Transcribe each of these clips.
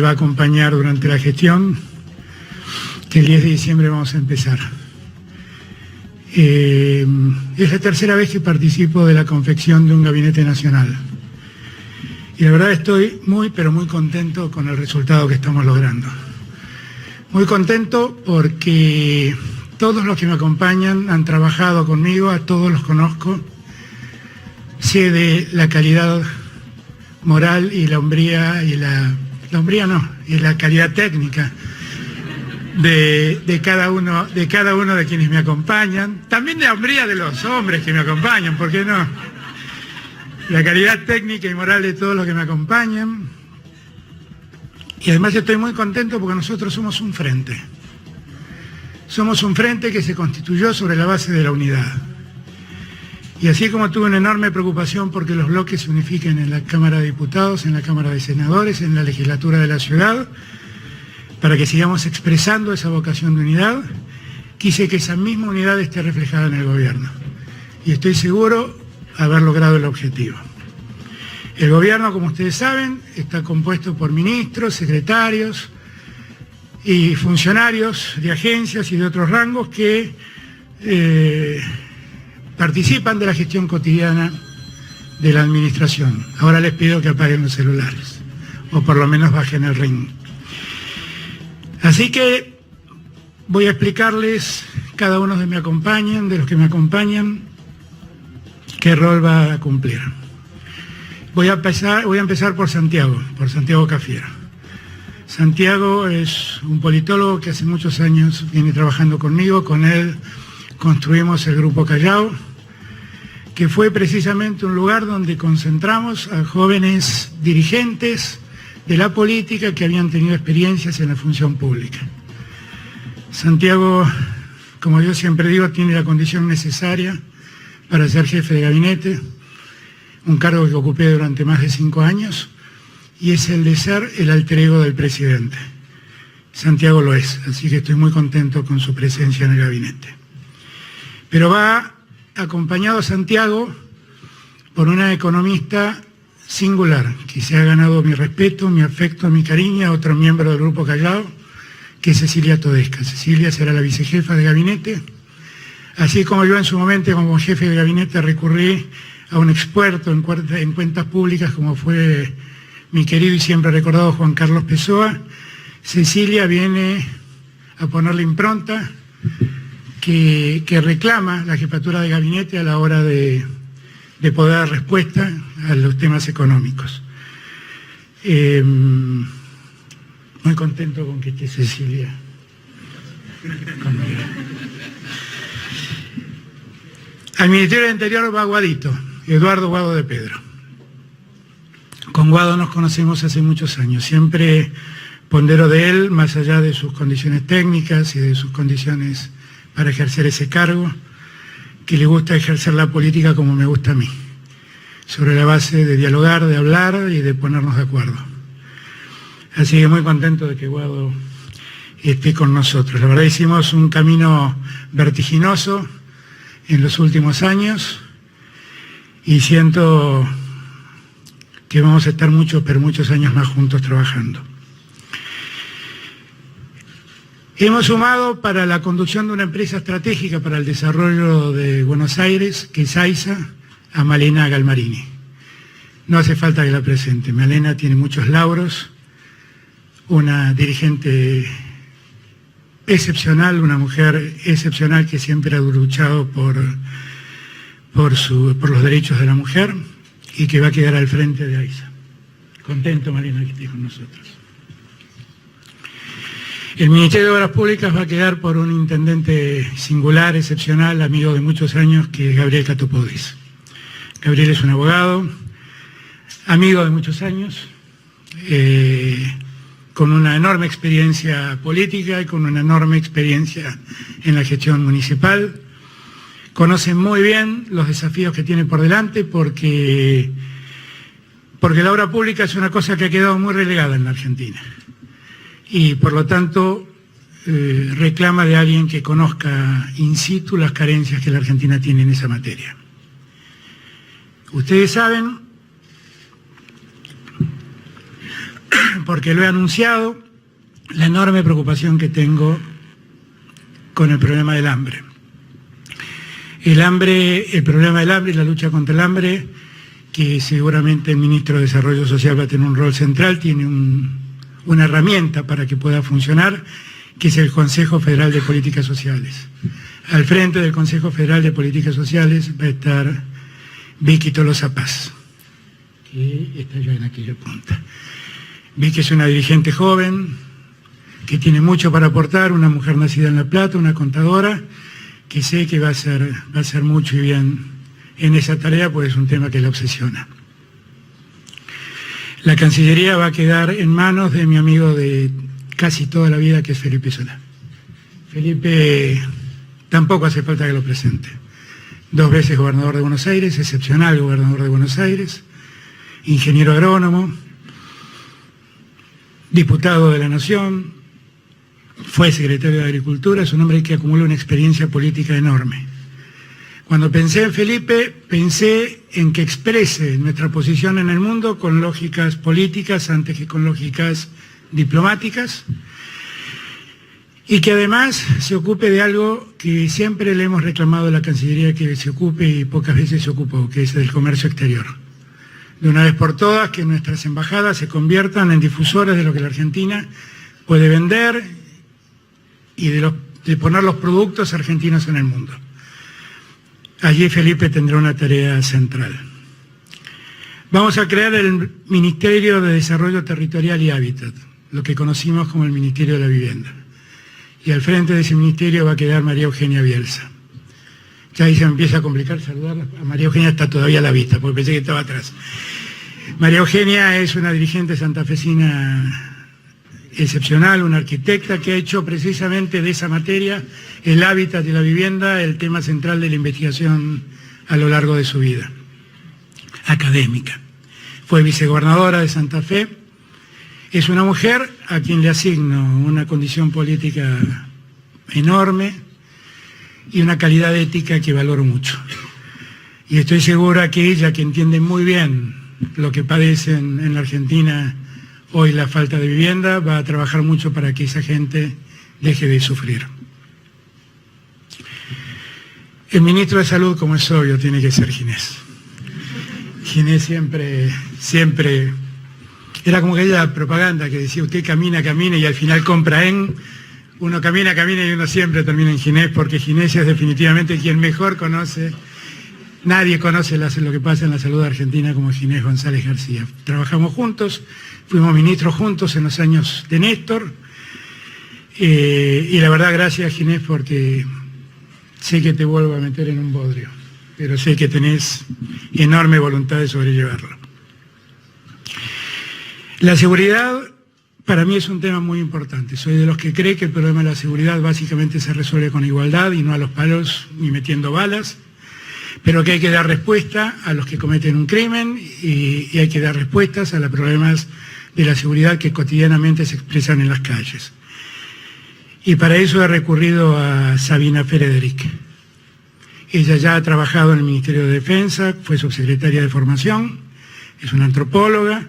va a acompañar durante la gestión, que el 10 de diciembre vamos a empezar. Es la tercera vez que participo de la confección de un gabinete nacional. Y la verdad estoy muy, pero muy contento con el resultado que estamos logrando. Muy contento porque todos los que me acompañan han trabajado conmigo, a todos los conozco. Sé de la calidad moral y la hombría, y la calidad técnica de cada uno de quienes me acompañan. También de la hombría de los hombres que me acompañan, ¿por qué no? La calidad técnica y moral de todos los que me acompañan. Y además estoy muy contento porque nosotros somos un frente. Somos un frente que se constituyó sobre la base de la unidad. Y así como tuve una enorme preocupación porque los bloques se unifiquen en la Cámara de Diputados, en la Cámara de Senadores, en la legislatura de la ciudad, para que sigamos expresando esa vocación de unidad, quise que esa misma unidad esté reflejada en el gobierno. Y estoy seguro de haber logrado el objetivo. El gobierno, como ustedes saben, está compuesto por ministros, secretarios y funcionarios de agencias y de otros rangos que participan de la gestión cotidiana de la administración. Ahora les pido que apaguen los celulares, o por lo menos bajen el ring. Así que voy a explicarles, cada uno de los que me acompañan, qué rol va a cumplir. Voy a empezar por Santiago Cafiero. Santiago es un politólogo que hace muchos años viene trabajando conmigo. Con él construimos el Grupo Callao, que fue precisamente un lugar donde concentramos a jóvenes dirigentes de la política que habían tenido experiencias en la función pública. Santiago, como yo siempre digo, tiene la condición necesaria para ser jefe de gabinete, un cargo que ocupé durante más de 5 años, y es el de ser el alter ego del presidente. Santiago lo es, así que estoy muy contento con su presencia en el gabinete. Pero va acompañado Santiago por una economista singular, que se ha ganado mi respeto, mi afecto, mi cariño, otro miembro del Grupo Callao, que es Cecilia Todesca. Cecilia será la vicejefa de gabinete, así como yo en su momento como jefe de gabinete recurrí a un experto en cuentas públicas como fue mi querido y siempre recordado Juan Carlos Pessoa. Cecilia viene a poner la impronta que reclama la jefatura de gabinete a la hora de poder dar respuesta a los temas económicos. Muy contento con que esté Cecilia conmigo. Al Ministerio del Interior va Guadito, Eduardo Guado de Pedro. Con Guado nos conocemos hace muchos años. Siempre pondero de él, más allá de sus condiciones técnicas y de sus condiciones para ejercer ese cargo, que le gusta ejercer la política como me gusta a mí, sobre la base de dialogar, de hablar y de ponernos de acuerdo. Así que muy contento de que Guado esté con nosotros. La verdad hicimos un camino vertiginoso en los últimos años y siento que vamos a estar muchos años más juntos trabajando. Hemos sumado para la conducción de una empresa estratégica para el desarrollo de Buenos Aires, que es AISA, a Malena Galmarini. No hace falta que la presente. Malena tiene muchos lauros, una dirigente excepcional, una mujer excepcional que siempre ha luchado por los derechos de la mujer y que va a quedar al frente de AISA. Contento, Malena, que esté con nosotros. El Ministerio de Obras Públicas va a quedar por un intendente singular, excepcional, amigo de muchos años, que es Gabriel Catopodis. Gabriel es un abogado, amigo de muchos años, con una enorme experiencia política y con una enorme experiencia en la gestión municipal. Conoce muy bien los desafíos que tiene por delante porque la obra pública es una cosa que ha quedado muy relegada en la Argentina. Y por lo tanto reclama de alguien que conozca in situ las carencias que la Argentina tiene en esa materia. Ustedes saben porque lo he anunciado, la enorme preocupación que tengo con el problema del hambre. El problema del hambre y la lucha contra el hambre, que seguramente el ministro de Desarrollo Social va a tener un rol central, tiene una herramienta para que pueda funcionar, que es el Consejo Federal de Políticas Sociales. Al frente del Consejo Federal de Políticas Sociales va a estar Vicky Tolosa Paz, que está ya en aquella punta. Vicky es una dirigente joven, que tiene mucho para aportar, una mujer nacida en La Plata, una contadora, que sé que va a hacer mucho y bien en esa tarea, pues es un tema que la obsesiona. La Cancillería va a quedar en manos de mi amigo de casi toda la vida, que es Felipe Solá. Felipe tampoco hace falta que lo presente. 2 veces gobernador de Buenos Aires, excepcional gobernador de Buenos Aires, ingeniero agrónomo, diputado de la Nación, fue secretario de Agricultura, es un hombre que acumula una experiencia política enorme. Cuando pensé en Felipe, pensé en que exprese nuestra posición en el mundo con lógicas políticas antes que con lógicas diplomáticas, y que además se ocupe de algo que siempre le hemos reclamado a la Cancillería que se ocupe y pocas veces se ocupó, que es el comercio exterior. De una vez por todas, que nuestras embajadas se conviertan en difusoras de lo que la Argentina puede vender y de poner los productos argentinos en el mundo. Allí Felipe tendrá una tarea central. Vamos a crear el Ministerio de Desarrollo Territorial y Hábitat, lo que conocimos como el Ministerio de la Vivienda. Y al frente de ese ministerio va a quedar María Eugenia Bielsa. Ya ahí se me empieza a complicar saludarla. A María Eugenia está todavía a la vista, porque pensé que estaba atrás. María Eugenia es una dirigente santafesina excepcional, una arquitecta que ha hecho precisamente de esa materia, el hábitat y la vivienda, el tema central de la investigación a lo largo de su vida académica. Fue vicegobernadora de Santa Fe. Es una mujer a quien le asigno una condición política enorme y una calidad ética que valoro mucho. Y estoy segura que ella, que entiende muy bien lo que padecen en la Argentina hoy la falta de vivienda, va a trabajar mucho para que esa gente deje de sufrir. El ministro de Salud, como es obvio, tiene que ser Ginés. Ginés siempre, era como aquella propaganda que decía, usted camina, camina y al final compra en, uno camina, camina y uno siempre termina en Ginés, porque Ginés es definitivamente quien mejor conoce. Nadie conoce lo que pasa en la salud argentina como Ginés González García. Trabajamos juntos, fuimos ministros juntos en los años de Néstor, y la verdad, gracias Ginés, porque sé que te vuelvo a meter en un bodrio, pero sé que tenés enorme voluntad de sobrellevarlo. La seguridad para mí es un tema muy importante. Soy de los que cree que el problema de la seguridad básicamente se resuelve con igualdad y no a los palos ni metiendo balas, pero que hay que dar respuesta a los que cometen un crimen y hay que dar respuestas a los problemas de la seguridad que cotidianamente se expresan en las calles. Y para eso he recurrido a Sabina Frederick. Ella ya ha trabajado en el Ministerio de Defensa, fue subsecretaria de Formación, es una antropóloga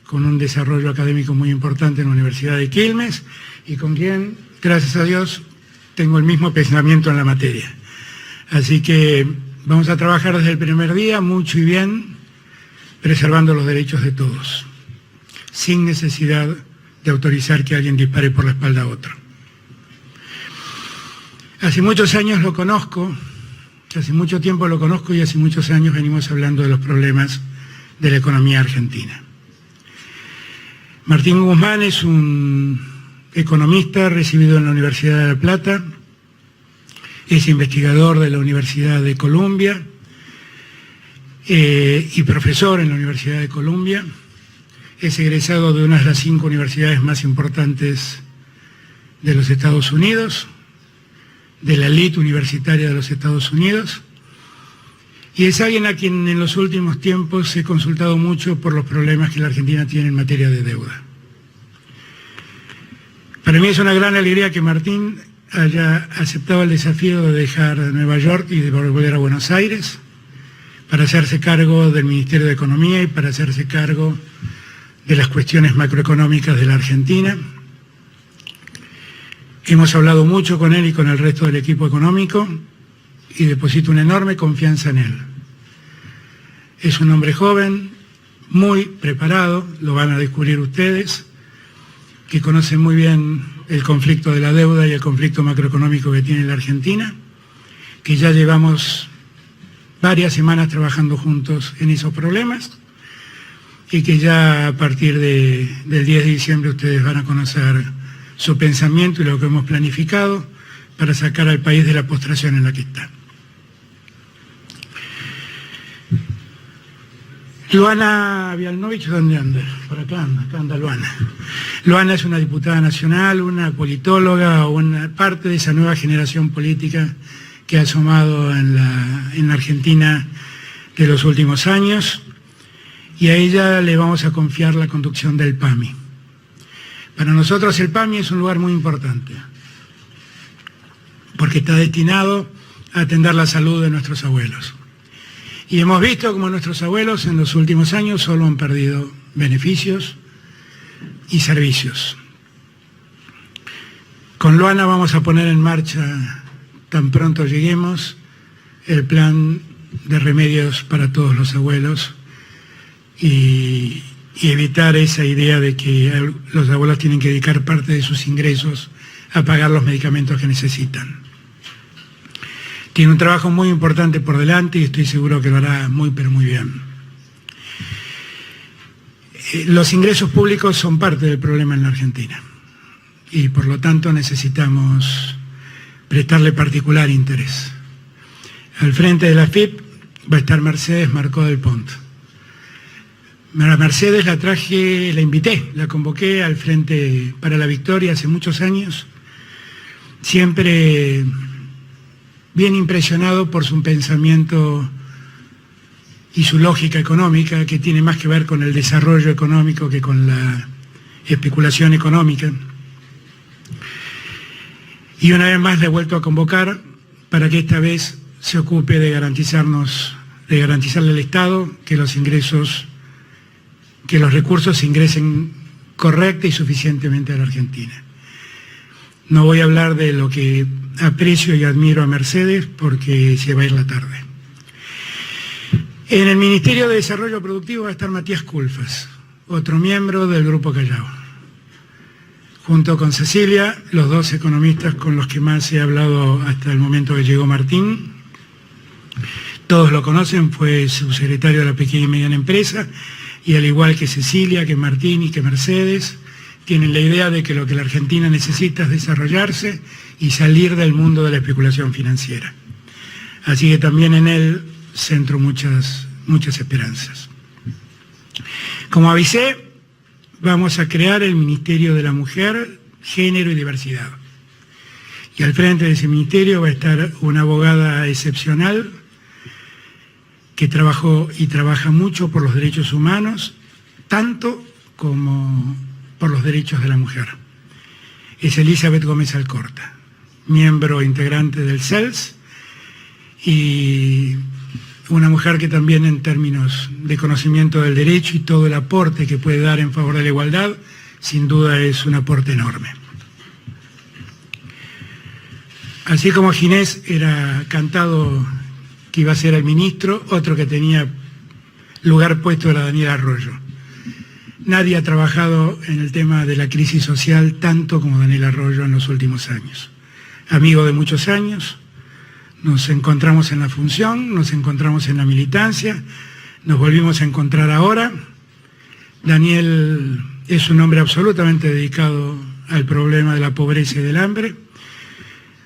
con un desarrollo académico muy importante en la Universidad de Quilmes y con quien, gracias a Dios, tengo el mismo pensamiento en la materia. Así que vamos a trabajar desde el primer día, mucho y bien, preservando los derechos de todos, sin necesidad de autorizar que alguien dispare por la espalda a otro. Hace muchos años lo conozco, hace mucho tiempo lo conozco y hace muchos años venimos hablando de los problemas de la economía argentina. Martín Guzmán es un economista recibido en la Universidad de La Plata, es investigador de la Universidad de Columbia y profesor en la Universidad de Columbia. Es egresado de una de las 5 universidades más importantes de los Estados Unidos, de la elite universitaria de los Estados Unidos, y es alguien a quien en los últimos tiempos he consultado mucho por los problemas que la Argentina tiene en materia de deuda. Para mí es una gran alegría que Martín haya aceptado el desafío de dejar Nueva York y de volver a Buenos Aires para hacerse cargo del Ministerio de Economía y para hacerse cargo de las cuestiones macroeconómicas de la Argentina. Hemos hablado mucho con él y con el resto del equipo económico y deposito una enorme confianza en él. Es un hombre joven, muy preparado, lo van a descubrir ustedes, que conoce muy bien el conflicto de la deuda y el conflicto macroeconómico que tiene la Argentina, que ya llevamos varias semanas trabajando juntos en esos problemas y que ya a partir del 10 de diciembre ustedes van a conocer su pensamiento y lo que hemos planificado para sacar al país de la postración en la que está. Luana Vialnovich, ¿dónde anda? Por acá anda Luana. Luana es una diputada nacional, una politóloga, una parte de esa nueva generación política que ha asomado en la Argentina de los últimos años, y a ella le vamos a confiar la conducción del PAMI. Para nosotros el PAMI es un lugar muy importante, porque está destinado a atender la salud de nuestros abuelos. Y hemos visto como nuestros abuelos en los últimos años solo han perdido beneficios y servicios. Con Luana vamos a poner en marcha, tan pronto lleguemos, el plan de remedios para todos los abuelos y evitar esa idea de que los abuelos tienen que dedicar parte de sus ingresos a pagar los medicamentos que necesitan. Tiene un trabajo muy importante por delante y estoy seguro que lo hará muy, pero muy bien. Los ingresos públicos son parte del problema en la Argentina y por lo tanto necesitamos prestarle particular interés. Al frente de la AFIP va a estar Mercedes Marcó del Pont. A Mercedes la invité, la convoqué al Frente para la Victoria hace muchos años, siempre bien impresionado por su pensamiento y su lógica económica, que tiene más que ver con el desarrollo económico que con la especulación económica. Y una vez más le he vuelto a convocar para que esta vez se ocupe de garantizarle al Estado que los recursos ingresen correcta y suficientemente a la Argentina. No voy a hablar de lo que aprecio y admiro a Mercedes porque se va a ir la tarde. En el Ministerio de Desarrollo Productivo va a estar Matías Culfas, otro miembro del Grupo Callao. Junto con Cecilia, los dos economistas con los que más he hablado hasta el momento que llegó Martín. Todos lo conocen, fue subsecretario de la pequeña y mediana empresa, y al igual que Cecilia, que Martín y que Mercedes, tienen la idea de que lo que la Argentina necesita es desarrollarse y salir del mundo de la especulación financiera. Así que también en él centro muchas esperanzas. Como avisé, vamos a crear el Ministerio de la Mujer, Género y Diversidad. Y al frente de ese ministerio va a estar una abogada excepcional que trabajó y trabaja mucho por los derechos humanos, tanto como por los derechos de la mujer. Es Elizabeth Gómez Alcorta, miembro integrante del CELS y una mujer que también en términos de conocimiento del derecho y todo el aporte que puede dar en favor de la igualdad, sin duda es un aporte enorme. Así como Ginés era cantado que iba a ser el ministro, otro que tenía lugar puesto era Daniel Arroyo. Nadie ha trabajado en el tema de la crisis social tanto como Daniel Arroyo en los últimos años. Amigo de muchos años, nos encontramos en la función, nos encontramos en la militancia, nos volvimos a encontrar ahora. Daniel es un hombre absolutamente dedicado al problema de la pobreza y del hambre.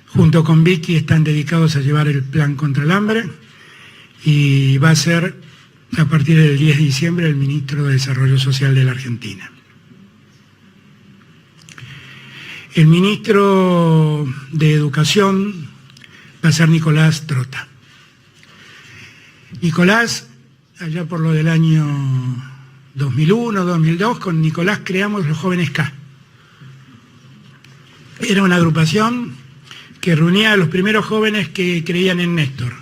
Junto con Vicky están dedicados a llevar el plan contra el hambre y va a ser a partir del 10 de diciembre el ministro de Desarrollo Social de la Argentina. El ministro de Educación va a ser Nicolás Trota. Nicolás, allá por lo del año 2001, 2002, con Nicolás creamos los Jóvenes K. Era una agrupación que reunía a los primeros jóvenes que creían en Néstor.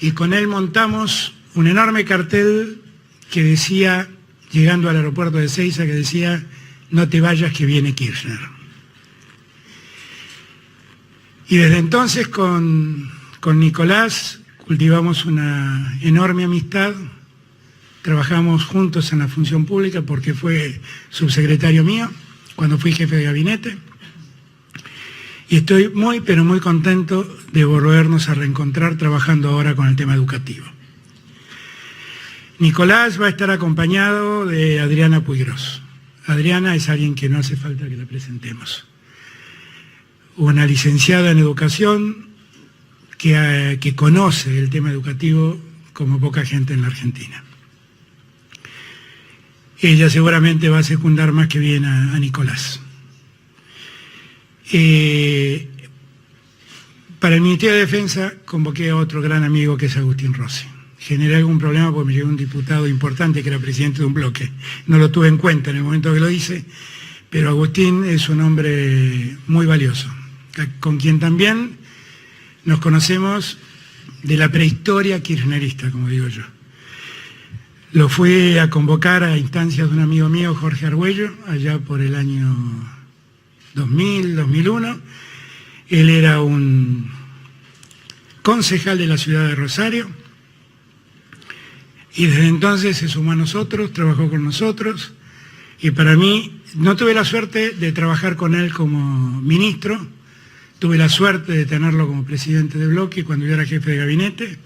Y con él montamos un enorme cartel que decía llegando al aeropuerto de Ezeiza, que decía: no te vayas que viene Kirchner. Y desde entonces con Nicolás cultivamos una enorme amistad, trabajamos juntos en la función pública porque fue subsecretario mío cuando fui jefe de gabinete, y estoy muy, pero muy contento de volvernos a reencontrar trabajando ahora con el tema educativo. Nicolás va a estar acompañado de Adriana Puigros. Adriana es alguien que no hace falta que la presentemos. Una licenciada en educación que conoce el tema educativo como poca gente en la Argentina. Ella seguramente va a secundar más que bien a Nicolás. Para el Ministerio de Defensa convoqué a otro gran amigo que es Agustín Rossi. Generé algún problema porque me llegó un diputado importante que era presidente de un bloque. No lo tuve en cuenta en el momento que lo hice, pero Agustín es un hombre muy valioso, con quien también nos conocemos de la prehistoria kirchnerista, como digo yo. Lo fui a convocar a instancias de un amigo mío, Jorge Argüello, allá por el año 2000, 2001. Él era un concejal de la ciudad de Rosario y desde entonces se sumó a nosotros, trabajó con nosotros, y para mí, no tuve la suerte de trabajar con él como ministro, tuve la suerte de tenerlo como presidente de bloque cuando yo era jefe de gabinete,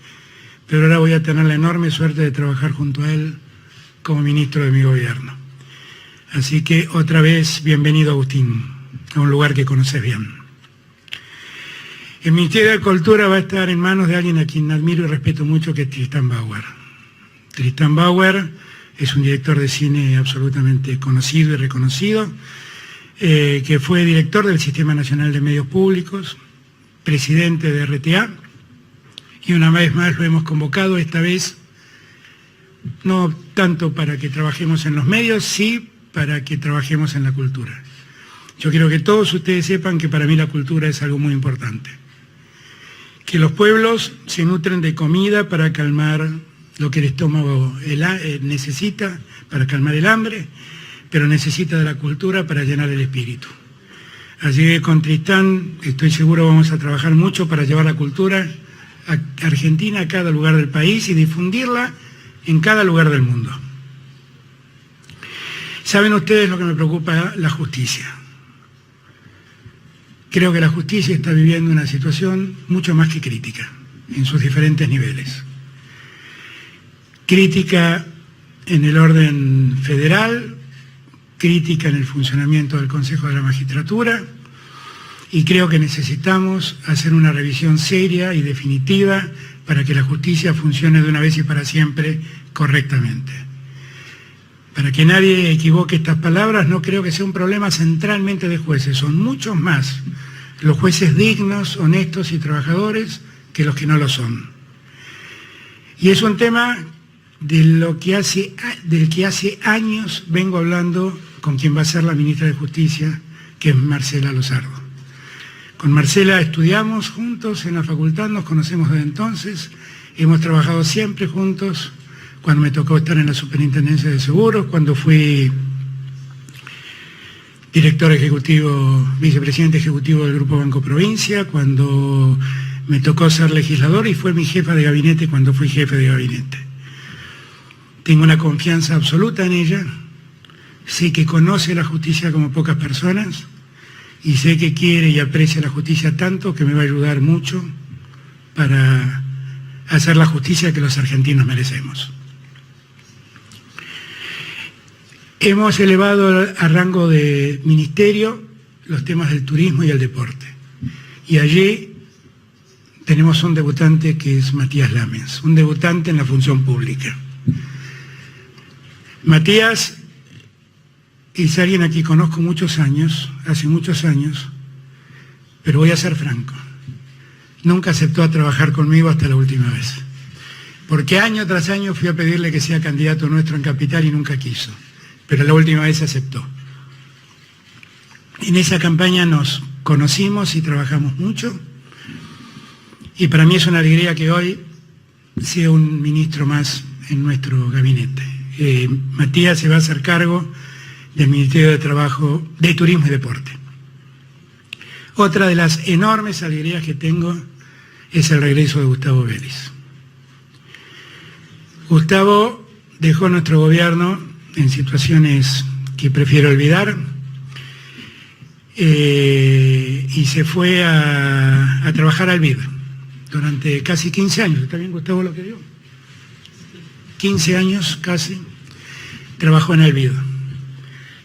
pero ahora voy a tener la enorme suerte de trabajar junto a él como ministro de mi gobierno. Así que otra vez, bienvenido Agustín, a un lugar que conoces bien. El Ministerio de Cultura va a estar en manos de alguien a quien admiro y respeto mucho, que es Tristán Bauer. Tristán Bauer es un director de cine absolutamente conocido y reconocido, que fue director del Sistema Nacional de Medios Públicos, presidente de RTA, y una vez más lo hemos convocado, esta vez no tanto para que trabajemos en los medios, sí para que trabajemos en la cultura. Yo quiero que todos ustedes sepan que para mí la cultura es algo muy importante. Que los pueblos se nutren de comida para calmar lo que el estómago necesita, para calmar el hambre, pero necesita de la cultura para llenar el espíritu. Así que con Tristán estoy seguro vamos a trabajar mucho para llevar la cultura a Argentina, a cada lugar del país, y difundirla en cada lugar del mundo. ¿Saben ustedes lo que me preocupa? La justicia. Creo que la justicia está viviendo una situación mucho más que crítica, en sus diferentes niveles. Crítica en el orden federal, crítica en el funcionamiento del Consejo de la Magistratura, y creo que necesitamos hacer una revisión seria y definitiva para que la justicia funcione de una vez y para siempre correctamente. Para que nadie equivoque estas palabras, no creo que sea un problema centralmente de jueces, son muchos más los jueces dignos, honestos y trabajadores que los que no lo son. Y es un tema del que hace años vengo hablando con quien va a ser la ministra de Justicia, que es Marcela Lozardo. Con Marcela estudiamos juntos en la facultad, nos conocemos desde entonces, hemos trabajado siempre juntos, cuando me tocó estar en la Superintendencia de Seguros, cuando fui director ejecutivo, vicepresidente ejecutivo del Grupo Banco Provincia, cuando me tocó ser legislador, y fue mi jefa de gabinete cuando fui jefe de gabinete. Tengo una confianza absoluta en ella, sé que conoce la justicia como pocas personas, y sé que quiere y aprecia la justicia tanto que me va a ayudar mucho para hacer la justicia que los argentinos merecemos. Hemos elevado a rango de ministerio los temas del turismo y el deporte. Y allí tenemos un debutante que es Matías Lamens, un debutante en la función pública. Matías es alguien a quien conozco muchos años, hace muchos años, pero voy a ser franco, nunca aceptó a trabajar conmigo hasta la última vez. Porque año tras año fui a pedirle que sea candidato nuestro en Capital y nunca quiso. Pero la última vez aceptó. En esa campaña nos conocimos y trabajamos mucho, y para mí es una alegría que hoy sea un ministro más en nuestro gabinete. Matías se va a hacer cargo del Ministerio de Trabajo, de Turismo y Deporte. Otra de las enormes alegrías que tengo es el regreso de Gustavo Vélez. Gustavo dejó nuestro gobierno en situaciones que prefiero olvidar y se fue a trabajar al BID durante casi 15 años. ¿Está bien, Gustavo, lo que digo? 15 años casi trabajó en el BID.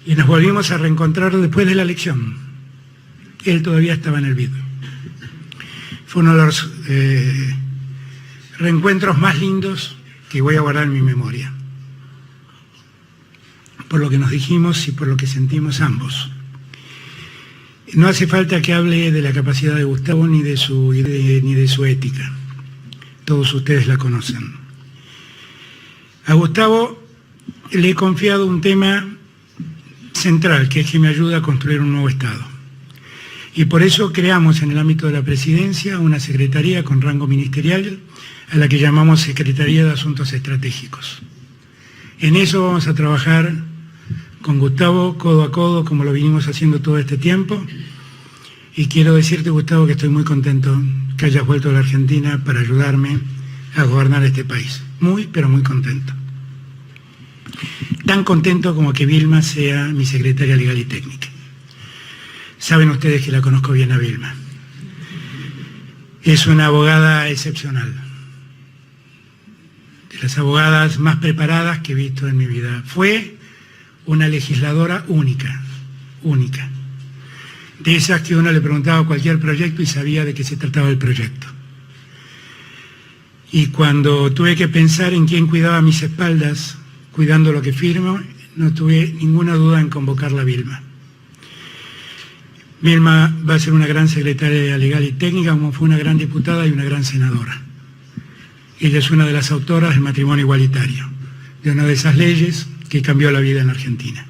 Y nos volvimos a reencontrar después de la elección. Él todavía estaba en el BID. Fue uno de los reencuentros más lindos que voy a guardar en mi memoria, por lo que nos dijimos y por lo que sentimos ambos. No hace falta que hable de la capacidad de Gustavo ni de su ética. Todos ustedes la conocen. A Gustavo le he confiado un tema central, que es que me ayuda a construir un nuevo Estado. Y por eso creamos en el ámbito de la Presidencia una secretaría con rango ministerial, a la que llamamos Secretaría de Asuntos Estratégicos. En eso vamos a trabajar con Gustavo codo a codo, como lo vinimos haciendo todo este tiempo. Y quiero decirte, Gustavo, que estoy muy contento que hayas vuelto a la Argentina para ayudarme a gobernar este país. Muy, pero muy contento. Tan contento como que Vilma sea mi secretaria legal y técnica. Saben ustedes que la conozco bien a Vilma. Es una abogada excepcional. De las abogadas más preparadas que he visto en mi vida. Fue una legisladora única, única. De esas que uno le preguntaba cualquier proyecto y sabía de qué se trataba el proyecto. Y cuando tuve que pensar en quién cuidaba mis espaldas, cuidando lo que firmo, no tuve ninguna duda en convocarla a Vilma. Vilma va a ser una gran secretaria legal y técnica, como fue una gran diputada y una gran senadora. Ella es una de las autoras del matrimonio igualitario, de una de esas leyes que cambió la vida en Argentina.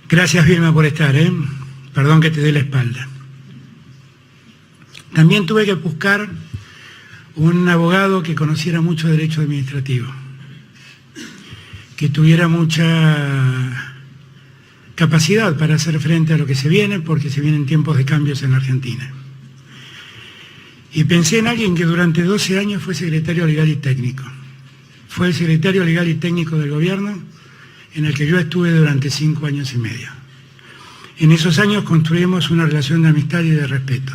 Gracias, Vilma, por estar, Perdón que te dé la espalda. También tuve que buscar un abogado que conociera mucho derecho administrativo, que tuviera mucha capacidad para hacer frente a lo que se viene, porque se vienen tiempos de cambios en la Argentina. Y pensé en alguien que durante 12 años fue secretario legal y técnico. Fue el secretario legal y técnico del gobierno en el que yo estuve durante 5 años y medio. En esos años construimos una relación de amistad y de respeto.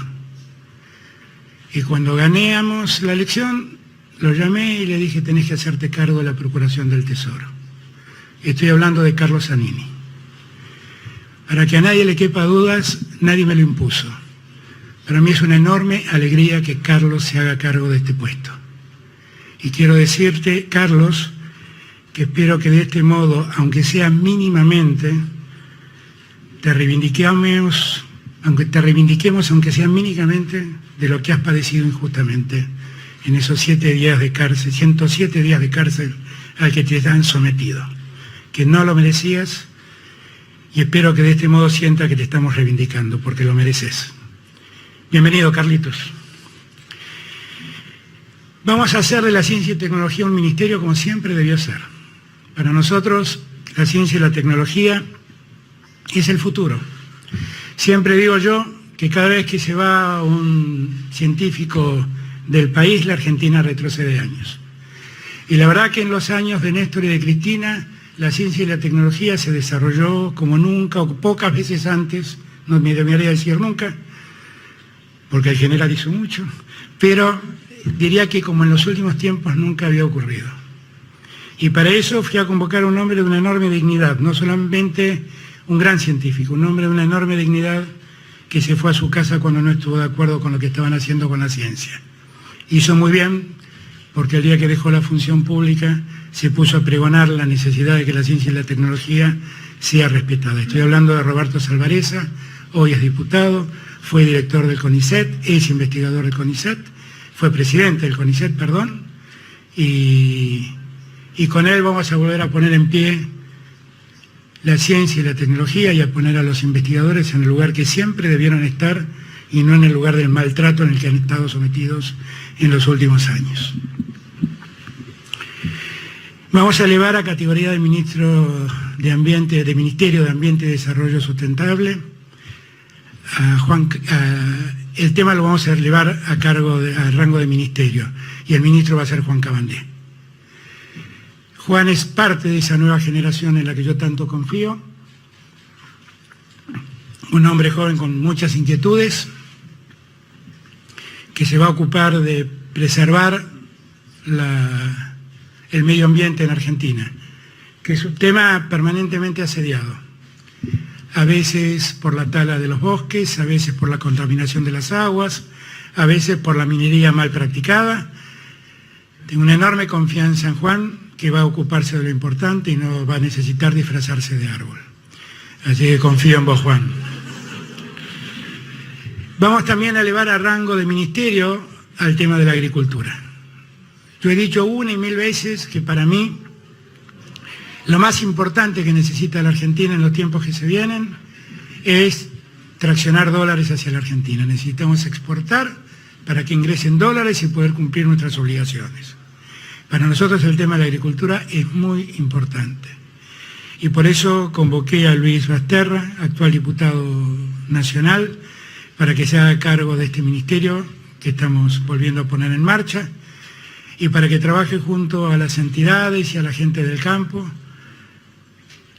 Y cuando ganéamos la elección, lo llamé y le dije, tenés que hacerte cargo de la Procuración del Tesoro. Estoy hablando de Carlos Zanini. Para que a nadie le quepa dudas, nadie me lo impuso. Para mí es una enorme alegría que Carlos se haga cargo de este puesto. Y quiero decirte, Carlos, que espero que de este modo, aunque sea mínimamente, te reivindiquemos, aunque sea mínimamente, de lo que has padecido injustamente en esos 7 días de cárcel, 107 días de cárcel al que te han sometido, que no lo merecías, y espero que de este modo sienta que te estamos reivindicando, porque lo mereces. Bienvenido, Carlitos. Vamos a hacer de la ciencia y tecnología un ministerio como siempre debió ser. Para nosotros, la ciencia y la tecnología es el futuro. Siempre digo yo que cada vez que se va un científico del país, la Argentina retrocede años. Y la verdad que en los años de Néstor y de Cristina, la ciencia y la tecnología se desarrolló como nunca o pocas veces antes, no me debería decir nunca, porque el general hizo mucho, pero diría que como en los últimos tiempos nunca había ocurrido. Y para eso fui a convocar a un hombre de una enorme dignidad, no solamente un gran científico, un hombre de una enorme dignidad que se fue a su casa cuando no estuvo de acuerdo con lo que estaban haciendo con la ciencia. Hizo muy bien, porque el día que dejó la función pública se puso a pregonar la necesidad de que la ciencia y la tecnología sea respetada. Estoy hablando de Roberto Salvarezza, hoy es diputado, fue director del CONICET, es investigador del CONICET, fue presidente del CONICET, perdón, y con él vamos a volver a poner en pie la ciencia y la tecnología y a poner a los investigadores en el lugar que siempre debieron estar y no en el lugar del maltrato en el que han estado sometidos en los últimos años. Vamos a elevar a categoría de Ministerio de Ambiente y Desarrollo Sustentable el tema lo vamos a elevar a rango de ministerio, y el ministro va a ser Juan Cabandé. Juan es parte de esa nueva generación en la que yo tanto confío, un hombre joven con muchas inquietudes, que se va a ocupar de preservar el medio ambiente en Argentina, que es un tema permanentemente asediado, a veces por la tala de los bosques, a veces por la contaminación de las aguas, a veces por la minería mal practicada. Tengo una enorme confianza en Juan, que va a ocuparse de lo importante y no va a necesitar disfrazarse de árbol. Así que confío en vos, Juan. Vamos también a elevar a rango de ministerio al tema de la agricultura. Yo he dicho una y mil veces que para mí lo más importante que necesita la Argentina en los tiempos que se vienen es traccionar dólares hacia la Argentina. Necesitamos exportar para que ingresen dólares y poder cumplir nuestras obligaciones. Para nosotros el tema de la agricultura es muy importante. Y por eso convoqué a Luis Basterra, actual diputado nacional, para que se haga cargo de este ministerio que estamos volviendo a poner en marcha, y para que trabaje junto a las entidades y a la gente del campo,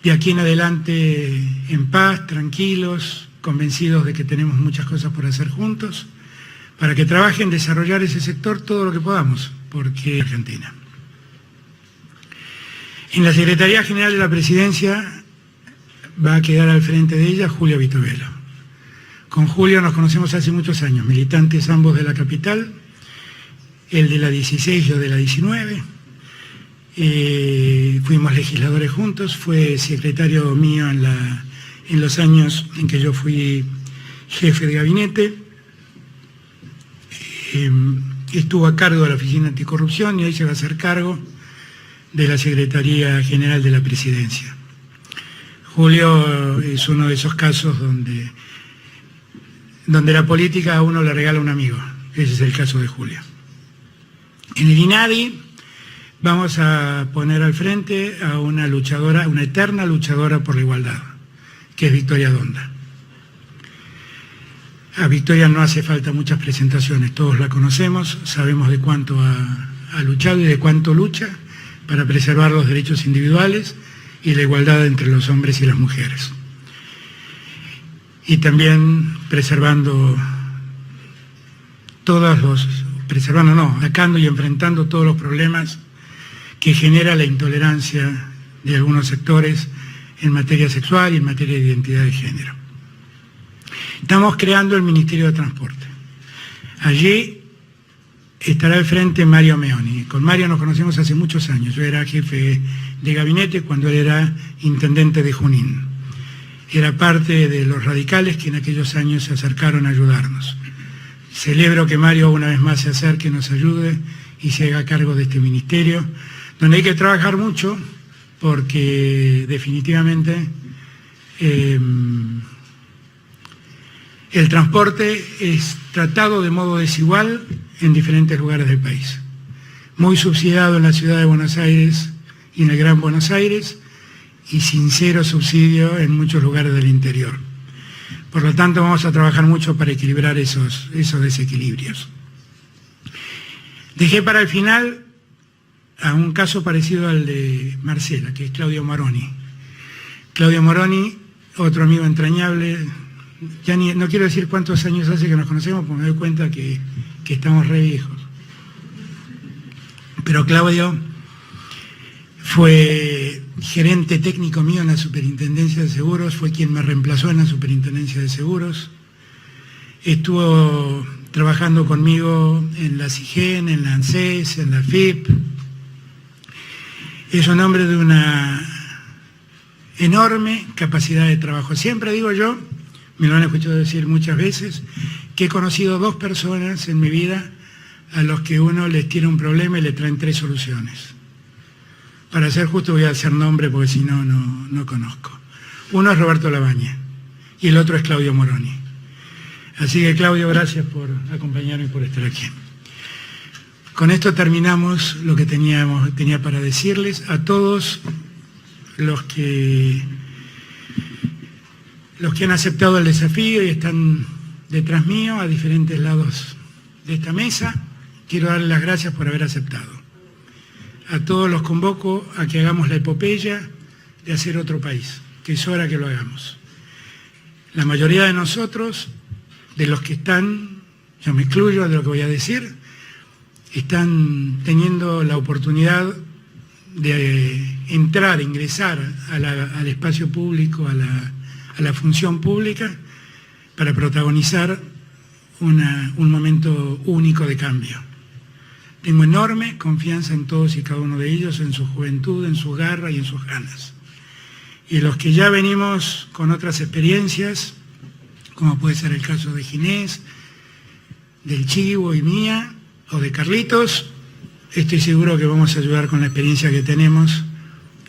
de aquí en adelante en paz, tranquilos, convencidos de que tenemos muchas cosas por hacer juntos, para que trabaje en desarrollar ese sector todo lo que podamos, porque Argentina. En la Secretaría General de la Presidencia va a quedar al frente de ella Julio Vitovelo. Con Julio nos conocemos hace muchos años, militantes ambos de la capital, él de la 16, yo de la 19. Fuimos legisladores juntos, fue secretario mío en los años en que yo fui jefe de gabinete. Estuvo a cargo de la Oficina Anticorrupción y hoy se va a hacer cargo de la Secretaría General de la Presidencia. Julio es uno de esos casos donde la política a uno le regala un amigo. Ese es el caso de Julio. En el INADI vamos a poner al frente a una luchadora, una eterna luchadora por la igualdad, que es Victoria Donda. A Victoria no hace falta muchas presentaciones, todos la conocemos, sabemos de cuánto ha luchado y de cuánto lucha para preservar los derechos individuales y la igualdad entre los hombres y las mujeres. Y también atacando y enfrentando todos los problemas que genera la intolerancia de algunos sectores en materia sexual y en materia de identidad de género. Estamos creando el Ministerio de Transporte. Allí estará al frente Mario Meoni. Con Mario nos conocemos hace muchos años. Yo era jefe de gabinete cuando él era intendente de Junín. Era parte de los radicales que en aquellos años se acercaron a ayudarnos. Celebro que Mario una vez más se acerque, nos ayude y se haga cargo de este ministerio, donde hay que trabajar mucho porque definitivamente el transporte es tratado de modo desigual en diferentes lugares del país. Muy subsidiado en la ciudad de Buenos Aires y en el Gran Buenos Aires, y sin cero subsidio en muchos lugares del interior. Por lo tanto, vamos a trabajar mucho para equilibrar esos desequilibrios. Dejé para el final a un caso parecido al de Marcela, que es Claudio Moroni. Claudio Moroni, otro amigo entrañable, no quiero decir cuántos años hace que nos conocemos, porque me doy cuenta que estamos re viejos. Pero Claudio fue gerente técnico mío en la Superintendencia de Seguros, fue quien me reemplazó en la Superintendencia de Seguros. Estuvo trabajando conmigo en la CIGEN, en la ANSES, en la FIP. Es un hombre de una enorme capacidad de trabajo. Siempre digo yo, me lo han escuchado decir muchas veces, que he conocido 2 personas en mi vida a los que uno les tiene un problema y le traen 3 soluciones. Para ser justo voy a hacer nombre porque si no, no conozco. Uno es Roberto Labaña y el otro es Claudio Moroni. Así que Claudio, gracias por acompañarme y por estar aquí. Con esto terminamos lo que tenía para decirles a todos los que han aceptado el desafío y están detrás mío, a diferentes lados de esta mesa. Quiero darles las gracias por haber aceptado. A todos los convoco a que hagamos la epopeya de hacer otro país, que es hora que lo hagamos. La mayoría de nosotros, de los que están, yo me incluyo de lo que voy a decir, están teniendo la oportunidad de ingresar al espacio público, a la función pública, para protagonizar un momento único de cambio. Tengo enorme confianza en todos y cada uno de ellos, en su juventud, en su garra y en sus ganas. Y los que ya venimos con otras experiencias, como puede ser el caso de Ginés, del Chivo y mía, o de Carlitos, estoy seguro que vamos a ayudar con la experiencia que tenemos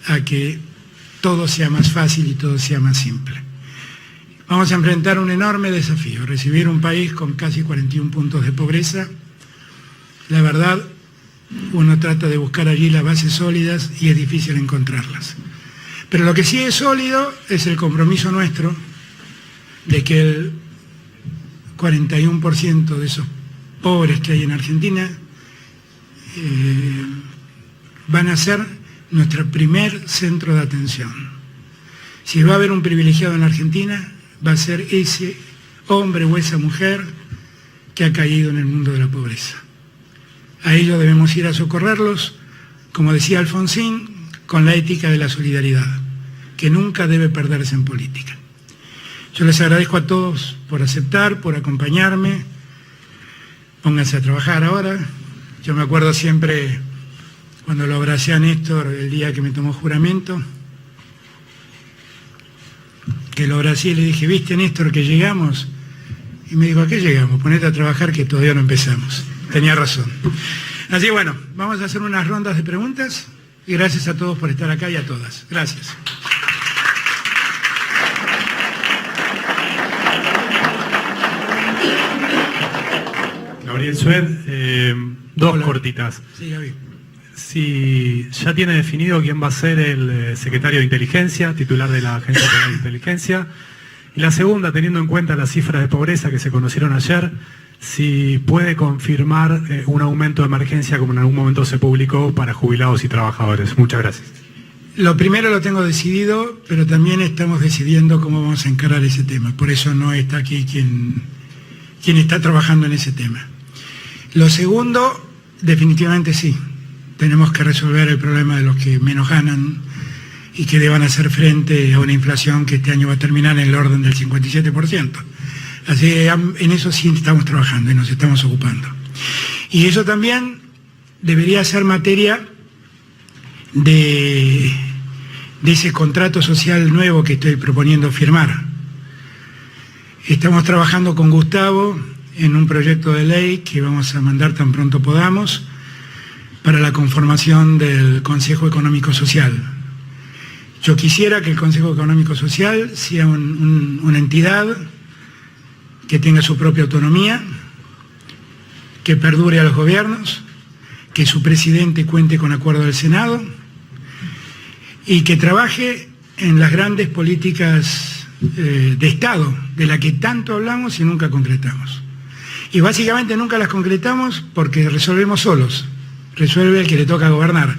a que todo sea más fácil y todo sea más simple. Vamos a enfrentar un enorme desafío, recibir un país con casi 41 puntos de pobreza. La verdad, uno trata de buscar allí las bases sólidas y es difícil encontrarlas. Pero lo que sí es sólido es el compromiso nuestro de que el 41% de esos pobres que hay en Argentina van a ser nuestro primer centro de atención. Si va a haber un privilegiado en la Argentina, va a ser ese hombre o esa mujer que ha caído en el mundo de la pobreza. A ellos debemos ir a socorrerlos, como decía Alfonsín, con la ética de la solidaridad, que nunca debe perderse en política. Yo les agradezco a todos por aceptar, por acompañarme. Pónganse a trabajar ahora. Yo me acuerdo siempre cuando lo abracé a Néstor el día que me tomó juramento, que lo abracé y le dije, ¿viste, Néstor, que llegamos? Y me dijo, ¿a qué llegamos? Ponete a trabajar que todavía no empezamos. Tenía razón. Así bueno, vamos a hacer unas rondas de preguntas y gracias a todos por estar acá y a todas. Gracias. Gabriel Sued, dos Hola. cortitas. Sí, Gaby. Si ya tiene definido quién va a ser el secretario de Inteligencia, titular de la Agencia Federal de Inteligencia. Y la segunda, teniendo en cuenta las cifras de pobreza que se conocieron ayer, si puede confirmar un aumento de emergencia como en algún momento se publicó para jubilados y trabajadores. Muchas gracias. Lo primero lo tengo decidido, pero también estamos decidiendo cómo vamos a encarar ese tema. Por eso no está aquí quien está trabajando en ese tema. Lo segundo, definitivamente sí. Tenemos que resolver el problema de los que menos ganan y que deban hacer frente a una inflación que este año va a terminar en el orden del 57%. Así que en eso sí estamos trabajando y nos estamos ocupando. Y eso también debería ser materia de ese contrato social nuevo que estoy proponiendo firmar. Estamos trabajando con Gustavo en un proyecto de ley que vamos a mandar tan pronto podamos para la conformación del Consejo Económico Social. Yo quisiera que el Consejo Económico Social sea una entidad que tenga su propia autonomía, que perdure a los gobiernos, que su presidente cuente con acuerdo del Senado y que trabaje en las grandes políticas de Estado, de la que tanto hablamos y nunca concretamos. Y básicamente nunca las concretamos porque resolvemos solos, resuelve el que le toca gobernar.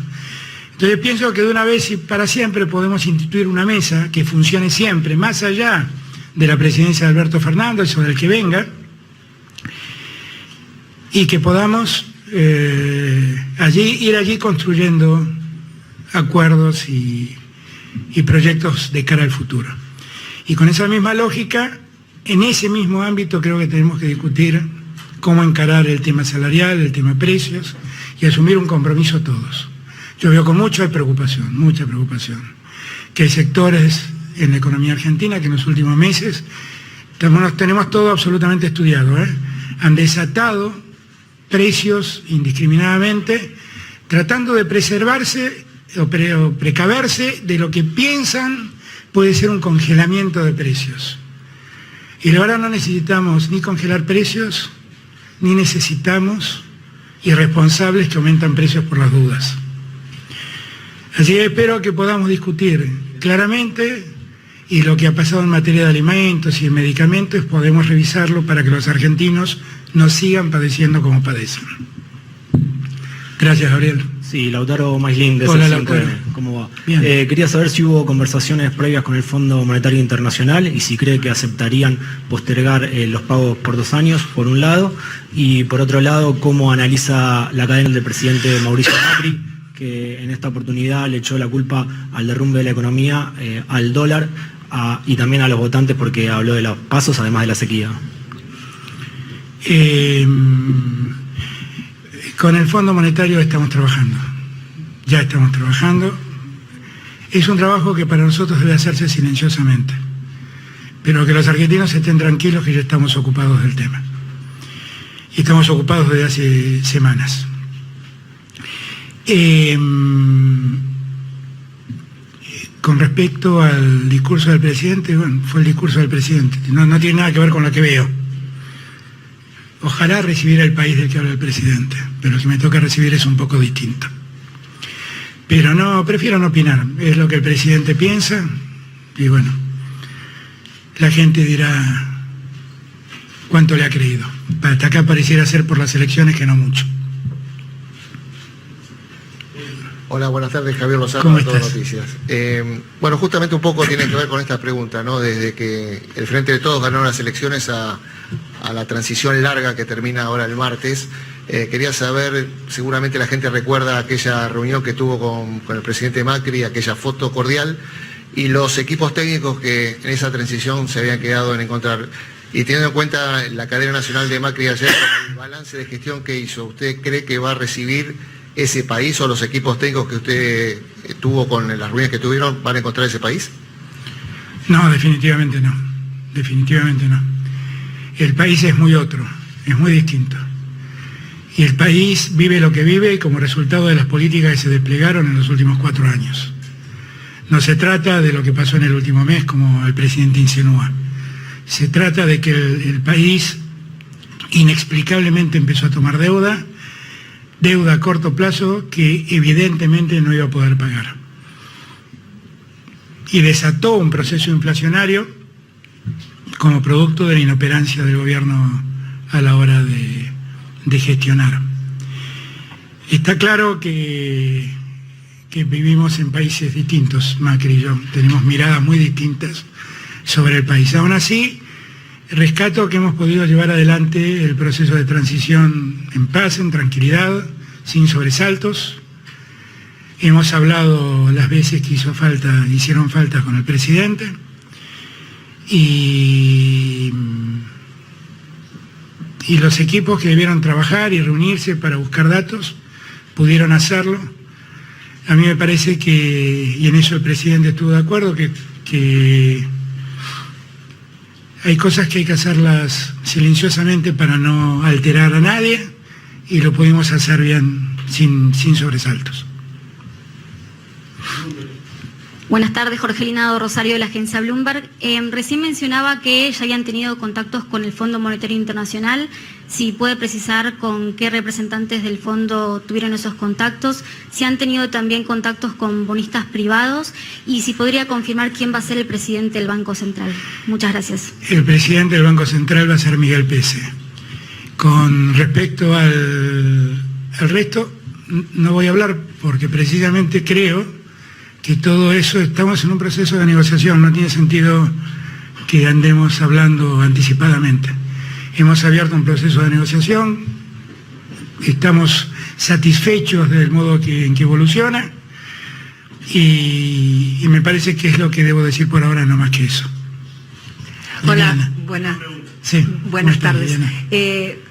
Entonces pienso que de una vez y para siempre podemos instituir una mesa que funcione siempre, más allá de la presidencia de Alberto Fernández o del que venga, y que podamos ir allí construyendo acuerdos y proyectos de cara al futuro. Y con esa misma lógica, en ese mismo ámbito creo que tenemos que discutir cómo encarar el tema salarial, el tema precios y asumir un compromiso todos. Yo veo con mucha preocupación, que hay sectores en la economía argentina que en los últimos meses, tenemos todo absolutamente estudiado, han desatado precios indiscriminadamente, tratando de preservarse o precaverse de lo que piensan puede ser un congelamiento de precios. Y la verdad no necesitamos ni congelar precios, ni necesitamos irresponsables que aumentan precios por las dudas. Así que espero que podamos discutir claramente, y lo que ha pasado en materia de alimentos y de medicamentos podemos revisarlo para que los argentinos no sigan padeciendo como padecen. Gracias, Gabriel. Sí, Lautaro Maislin de Hola, C5N. Lautaro. ¿Cómo va? Bien. Quería saber si hubo conversaciones previas con el Fondo Monetario Internacional y si cree que aceptarían postergar los pagos por 2 años, por un lado, y por otro lado, cómo analiza la cadena del presidente Mauricio Macri, que en esta oportunidad le echó la culpa al derrumbe de la economía, al dólar y también a los votantes, porque habló de los pasos, además de la sequía. Con el Fondo Monetario estamos trabajando, ya estamos trabajando. Es un trabajo que para nosotros debe hacerse silenciosamente, pero que los argentinos estén tranquilos que ya estamos ocupados del tema. Y estamos ocupados desde hace semanas. Con respecto al discurso del presidente, bueno, fue el discurso del presidente, no tiene nada que ver con lo que veo. Ojalá recibiera el país del que habla el presidente, pero si me toca recibir es un poco distinto. Pero no, prefiero no opinar, es lo que el presidente piensa, y bueno, la gente dirá cuánto le ha creído. Hasta acá pareciera ser por las elecciones que no mucho. Hola, buenas tardes, Javier Lozano, ¿Cómo de Todo estás? Noticias. Bueno, justamente un poco tiene que ver con esta pregunta, ¿no? Desde que el Frente de Todos ganó las elecciones a la transición larga que termina ahora el martes, quería saber, seguramente la gente recuerda aquella reunión que tuvo con el presidente Macri, aquella foto cordial, y los equipos técnicos que en esa transición se habían quedado en encontrar. Y teniendo en cuenta la cadena nacional de Macri ayer, con el balance de gestión que hizo, ¿usted cree que va a recibir ese país, o los equipos técnicos que usted tuvo con las reuniones que tuvieron van a encontrar ese país? No, definitivamente no. Definitivamente no. El país es muy otro, es muy distinto. Y el país vive lo que vive como resultado de las políticas que se desplegaron en los últimos 4 años. No se trata de lo que pasó en el último mes, como el presidente insinúa. Se trata de que el país inexplicablemente empezó a tomar deuda a corto plazo que evidentemente no iba a poder pagar. Y desató un proceso inflacionario como producto de la inoperancia del gobierno a la hora de gestionar. Está claro que vivimos en países distintos, Macri y yo, tenemos miradas muy distintas sobre el país. Aún así, rescato que hemos podido llevar adelante el proceso de transición en paz, en tranquilidad, sin sobresaltos. Hemos hablado las veces que hicieron falta con el presidente, y los equipos que debieron trabajar y reunirse para buscar datos pudieron hacerlo. A mí me parece que, y en eso el presidente estuvo de acuerdo, que hay cosas que hay que hacerlas silenciosamente para no alterar a nadie, y lo pudimos hacer bien, sin sobresaltos. Buenas tardes, Jorgelina Rosario de la agencia Bloomberg. Recién mencionaba que ya habían tenido contactos con el Fondo Monetario Internacional. Si puede precisar con qué representantes del fondo tuvieron esos contactos, si han tenido también contactos con bonistas privados, y si podría confirmar quién va a ser el presidente del Banco Central. Muchas gracias. El presidente del Banco Central va a ser Miguel Pese. Con respecto al resto, no voy a hablar porque precisamente creo que todo eso, estamos en un proceso de negociación, no tiene sentido que andemos hablando anticipadamente. Hemos abierto un proceso de negociación, estamos satisfechos del modo en que evoluciona, y me parece que es lo que debo decir por ahora, no más que eso. Hola, Liliana. Sí, buenas tardes. Liliana.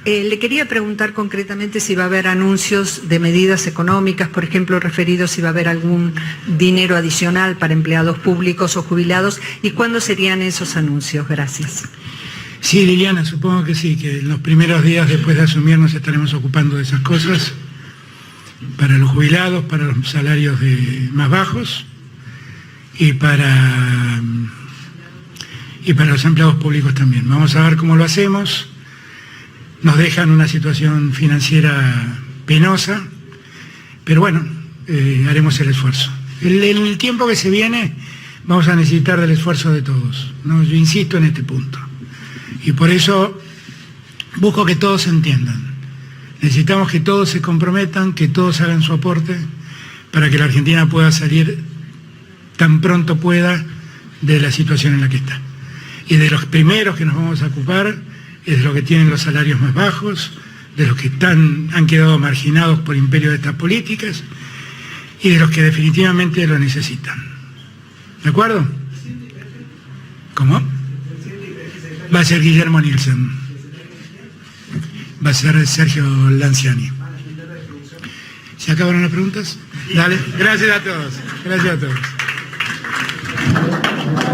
Le quería preguntar concretamente si va a haber anuncios de medidas económicas, por ejemplo, referidos si va a haber algún dinero adicional para empleados públicos o jubilados, y cuándo serían esos anuncios. Gracias. Sí, Liliana, supongo que sí, que en los primeros días después de asumir nos estaremos ocupando de esas cosas, para los jubilados, para los salarios más bajos, y para los empleados públicos también. Vamos a ver cómo lo hacemos. Nos dejan una situación financiera penosa, pero bueno, haremos el esfuerzo. En el tiempo que se viene vamos a necesitar del esfuerzo de todos, ¿no? Yo insisto en este punto. Y por eso busco que todos entiendan. Necesitamos que todos se comprometan, que todos hagan su aporte para que la Argentina pueda salir tan pronto pueda de la situación en la que está. Y de los primeros que nos vamos a ocupar es de los que tienen los salarios más bajos, de los que han quedado marginados por imperio de estas políticas y de los que definitivamente lo necesitan. ¿De acuerdo? ¿Cómo? Va a ser Guillermo Nielsen. Va a ser Sergio Lanciani. ¿Se acabaron las preguntas? Dale. Gracias a todos. Gracias a todos.